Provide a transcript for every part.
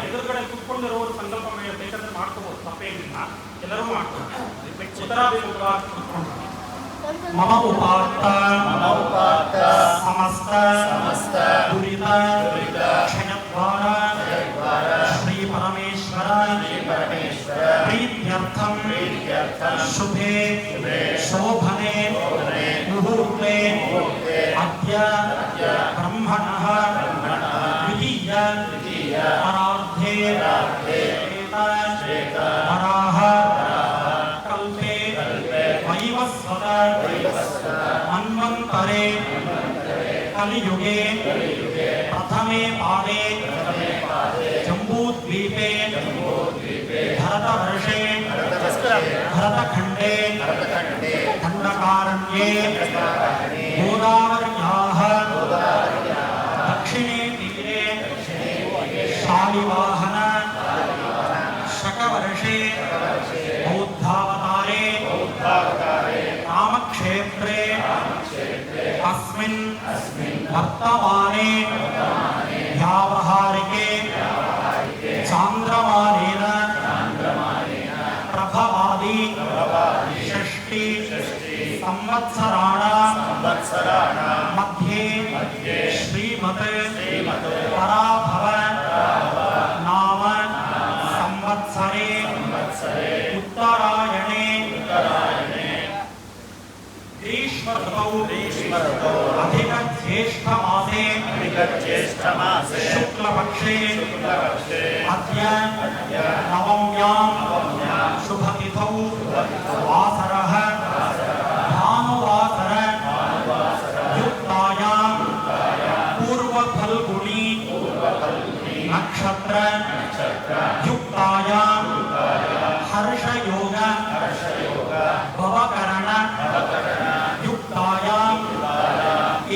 ಎದುರುಗಡೆ ಕುತ್ಕೊಂಡಿರೋರು ಸಂಕಲ್ಪ ಬೇಕಂದ್ರೆ ಮಾಡ್ಕೋಬಹುದು, ತಪ್ಪೇನಿಲ್ಲ, ಎಲ್ಲರೂ ಮಾಡ್ತಾರೆ. ಉತ್ತರಾಭಿಮುಖವಾಗಿ ಕುತ್ಕೊಂಡು ಮಮ ಉಪಾತ್ತ ಸಮಸ್ತ ದುರಿತ ಕ್ಷಯದ್ವಾರ ಶ್ರೀ ಪರಮೇಶ್ವರ ಪ್ರೀತ್ಯರ್ಥಂ ಶುಭೆ ಶೋಭನೆ ಮುಹೂರ್ತೆ ಅದ್ಯ ಬ್ರಹ್ಮಣಃ ದ್ವಿತೀಯ ಪರಾರ್ಧೆ ವರಾಹ ಕಲ್ಪೆ ವೈವಸ್ವತ ಮನ್ವಂತರೆ ಕಲಿಯುಗೆ ಪ್ರಥಮೆ ಪಾದೆ ಜಂಬೂದ್ವೀಪೆ ಭರತवर्षे भरतखण्डे दण्डकारण्ये गोदावर्याः दक्षिणे तीरे शालिवाहन शकवर्षे बौद्धावतारे रामक्षेत्रे अस्मिन् वर्तमाने व्यावहारिके चान्द्रमानेन प्रभवादि षष्टि संवत्सराणां मध्ये श्रीमत् पराभव नाम संवत्सरे उत्तरायणे ग्रीष्मऋतौ अधिकज्येष्ठमासे शुक्लपक्षे अद्य नवम्यां शुभतिथौ वासरः भानुवासर युक्तायां पूर्वफल्गुणी नक्षत्र युक्तायां हर्षयोग भवकरण युक्तायां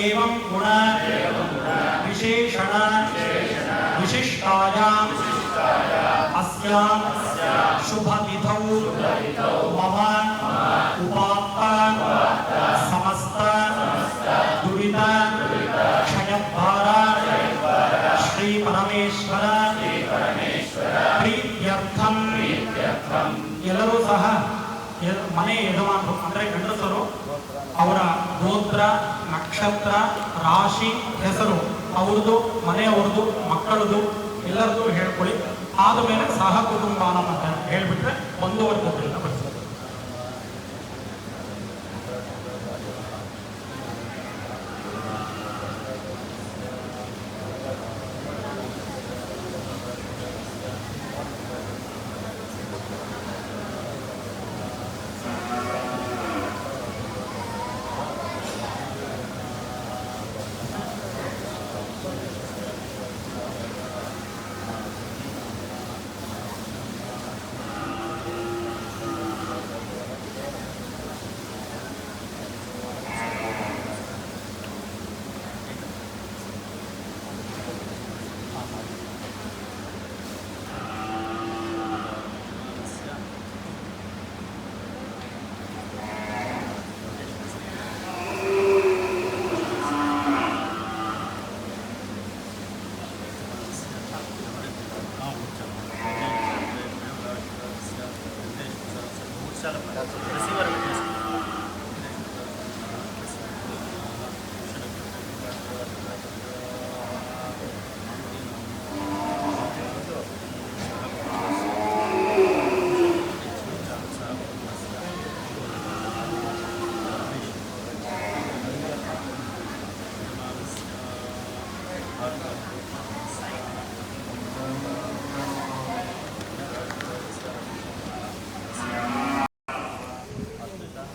एवं गुण विशेषण विशिष्टायां अस्यां शुभतिथौ मम उपात्त समस्त दुरित क्षयद्वार श्री परमेश्वर प्रीत्यर्थं ಎಲ್ಲರೂ ಸಹ ಮನೆ ಯಜಮಾನರು ಅಂದರೆ ಗಂಡಸರು ಅವರ ಗೋತ್ರ ನಕ್ಷತ್ರ ರಾಶಿ ಹೆಸರು ಅವ್ರದ್ದು ಮನೆಯವ್ರದ್ದು ಮಕ್ಕಳದು ಎಲ್ಲರದ್ದು ಹೇಳ್ಕೊಳ್ಳಿ. ಆದಮೇಲೆ ಸಹ ಕುಟುಂಬಾನ ಅಂತ ಹೇಳ್ಬಿಟ್ರೆ ಒಂದೂವರೆ ಗೊತ್ತಿಲ್ಲ ಬರ್ತಾರೆ.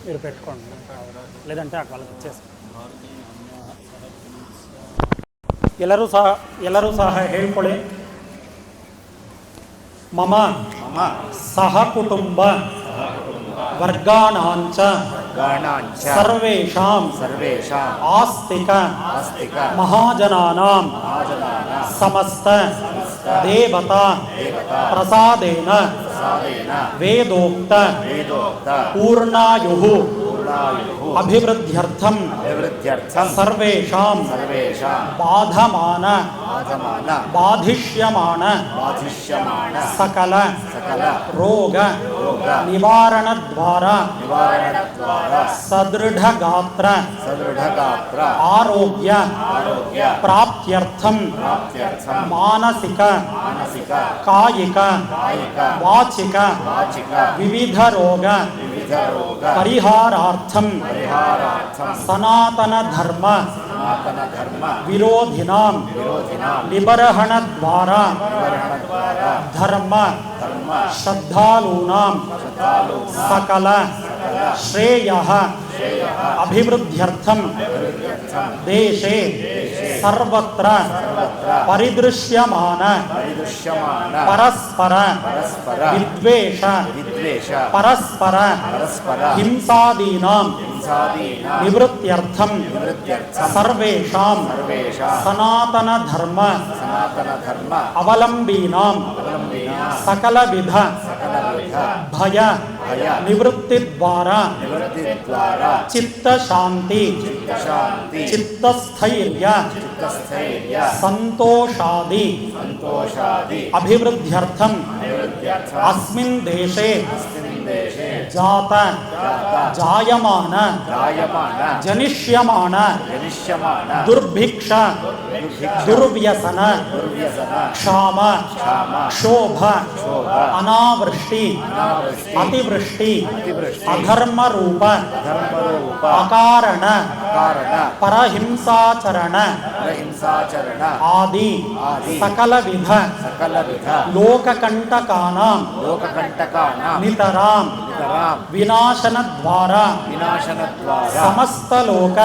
మీరు పెట్టుకోండి, లేదంటే ఆ వాళ్ళకి వచ్చేసి ಎಲ್ಲರೂ ಸಹ ಹೇಳ್ಕೊಳ್ಳಿ. ಮಮ ಸಹ ಕುಟುಂಬ ವರ್ಗಾಣಾಂಚ ಸರ್ವೇಷಾಂ ಆಸ್ತಿಕ ಮಹಾಜನಾನಾಂ ಸಮಸ್ತ ದೇವತಾ ಪ್ರಸಾದೇನ ವೇದೋಕ್ತ ಪೂರ್ಣಾಯುಃ ಅಭಿವೃದ್ಧ್ಯರ್ಥಂ ಸರ್ವೇಷಾಂ ಬಾಧಮಾನ ಬಾಧಿಷ್ಯಮಾನ ಸಕಲ ರೋಗ ನಿವಾರಣ ದ್ವಾರ ಸದೃಢ ಗಾತ್ರ ಆರೋಗ್ಯ ಪ್ರಾಪ್ತ್ಯರ್ಥಂ ಮಾನಸಿಕ ಕಾಯಿಕ ವಾಚಿಕ ವಿವಿಧ ರೋಗ ಪರಿಹಾರಾರ್ಥಂ ಸನಾತನ ಧರ್ಮ ವಿರೋಧಿನಾಂ ನಿಬರ್ಹಣ ದ್ವಾರ ಧರ್ಮ ಶ್ರದ್ಧಾಲೂನಾಂ ಸಕಲ ಶ್ರೇಯಃ ಅಭಿವೃದ್ಧ್ಯರ್ಥಂ ದೇಶೇ ಸರ್ವತ್ರ ಪರಿದೃಶ್ಯಮಾನ ಪರಸ್ಪರ ವಿದ್ವೇಷ ಪರಸ್ಪರ ಹಿಂಸಾದೀನಾಂ ನಿವೃತ್ತ್ಯರ್ಥಂ ಸರ್ವೇಷಾಂ ಸನಾತನ ಧರ್ಮ ಅವಲಂಬೀನಾಂ ಸಕಲವಿಧ ಭಯ ನಿವೃತ್ತಿ ದ್ವಾರ ಚಿತ್ತ ಶಾಂತಿ ಚಿತ್ತಸ್ಥೈರ್ಯ ಸಂತೋಷಾದಿ ಅಭಿವೃದ್ಧ್ಯರ್ಥಂ ಅಸ್ಮಿನ್ ದೇಶೇ ಜಾತ ಜಾಯಮಾನ ಜನಿಷ್ಯಮಾನ ದುರ್ಭಿಕ್ಷ ದುರ್ವ್ಯಸನ ಕ್ಷಾಮ ಕ್ಷೋಭ ಅನಾವೃಷ್ಟಿ ಅತಿವೃಷ್ಟಿ ಅಧರ್ಮ ರೂಪ ಅಕಾರಣ ಪರಹಿಂಸಾಚರಣ ಆದಿ ಸಕಲವಿಧ ಲೋಕಕಂಟಕಾನಾಂ ನಿತರಾಂ ವಿನಾಶನದ್ವಾರ ಸಮಸ್ತ ಲೋಕ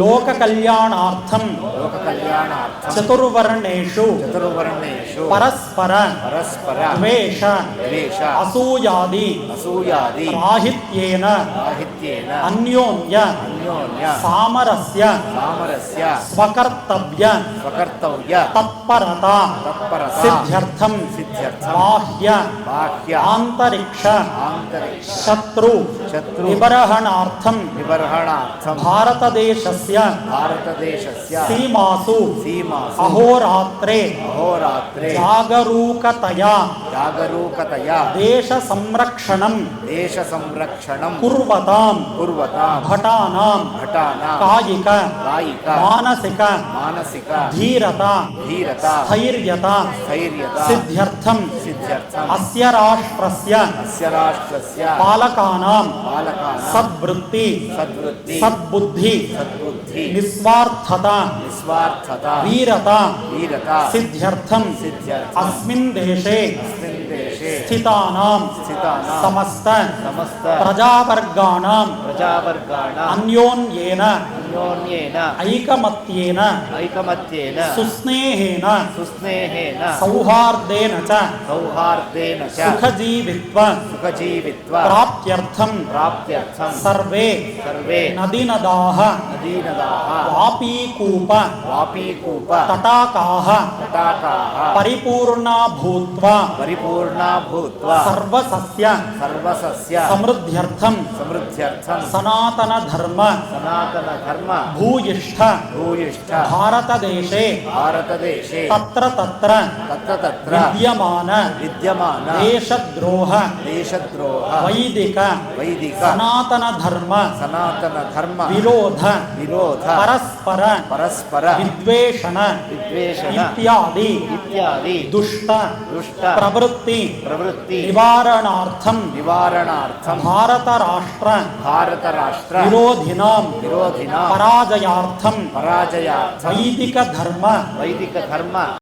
ಲೋಕ ಕಲ್ಯಾಣಾರ್ಥಂ ಚತುರ್ವರ್ಣೇಷು ಪರಸ್ಪರ ದ್ವೇಷ ಅಸೂಯಾದಿ ರಾಹಿತ್ಯೇನ ಅನ್ಯೋನ್ಯ ಸಾಮರಸ್ಯ ಸ್ವಕರ್ತವ್ಯ ತತ್ಪರತಾ ಸಿದ್ಧ್ಯರ್ಥಂ ಬಾಹ್ಯ ಆಂತರಿಕ್ಷ ಶತ್ರು ನಿಬರ್ಹಣಾರ್ಥಂ ಭಾರತ ದೇಶಸ್ಯ ಸೀಮಾಸು ಅಹೋರಾತ್ರೆ ಜಾಗರೂಕತಯಾ ದೇಶ ಸಂರಕ್ಷಣಂ ಕುರ್ವತಾಂ ಭಟಾನಾಂ ಕಾಯಿಕ ಮಾನಸಿಕ ಧೀರತಾ ಸ್ಥೈರ್ಯತಾ ಸಿದ್ಧ್ಯರ್ಥಂ ಅಸ್ಯ ರಾಷ್ಟ್ರಸ್ಯ ಪಾಲಕಾನಾಂ ಸದ್ವೃತ್ತಿ ಸದ್ಬುದ್ಧಿ ನಿಸ್ವಾರ್ಥತಾ ವೀರತಾ ಸಿದ್ಧ್ಯರ್ಥಂ ಅಸ್ಮಿನ್ ದೇಶೇ ಸ್ಥಿತಾನಾಂ ಸಮಸ್ತ ಪ್ರಜಾವರ್ಗಾಣಾಂ ಅನ್ಯೋನ್ಯೇನ ಐಕಮತ್ಯೇನ ಸುಸ್ನೇಹೇನ ಸೌಹಾರ್ದೇನ ಚ ಸುಖಜೀವಿತ್ವ ಪ್ರಾಪ್ತ್ಯರ್ಥಂ ಸರ್ವೇ ನದಿನದಾಃ ವಾಪೀಕೂಪ ತಟಾಕಾಃ ಪರಿಪೂರ್ಣಾ ಭೂತ್ವಾ ಸರ್ವಸಸ್ಯ ಸಮೃದ್ಧ್ಯರ್ಥಂ ಸನಾತನ ಧರ್ಮ ಭೂಯಿಷ್ಠ ಭಾರತ ದೇಶೇ ತತ್ರ ತತ್ರ ವಿದ್ಯಮಾನ ದೇಶದ್ರೋಹ ವೈದಿಕ ಸನಾತನ ಧರ್ಮ ವಿರೋಧ ಪರಸ್ಪರ ವಿದ್ವೇಷಣ ಇತ್ಯಾದಿ ದುಷ್ಟ ಪ್ರವೃತ್ತಿ ನಿವಾರಣಾರ್ಥಂ ಭಾರತ ರಾಷ್ಟ್ರ ವಿರೋಧಿನಾಂ ಪರಾಜಯಾರ್ಥಂ ವೈದಿಕ ಧರ್ಮ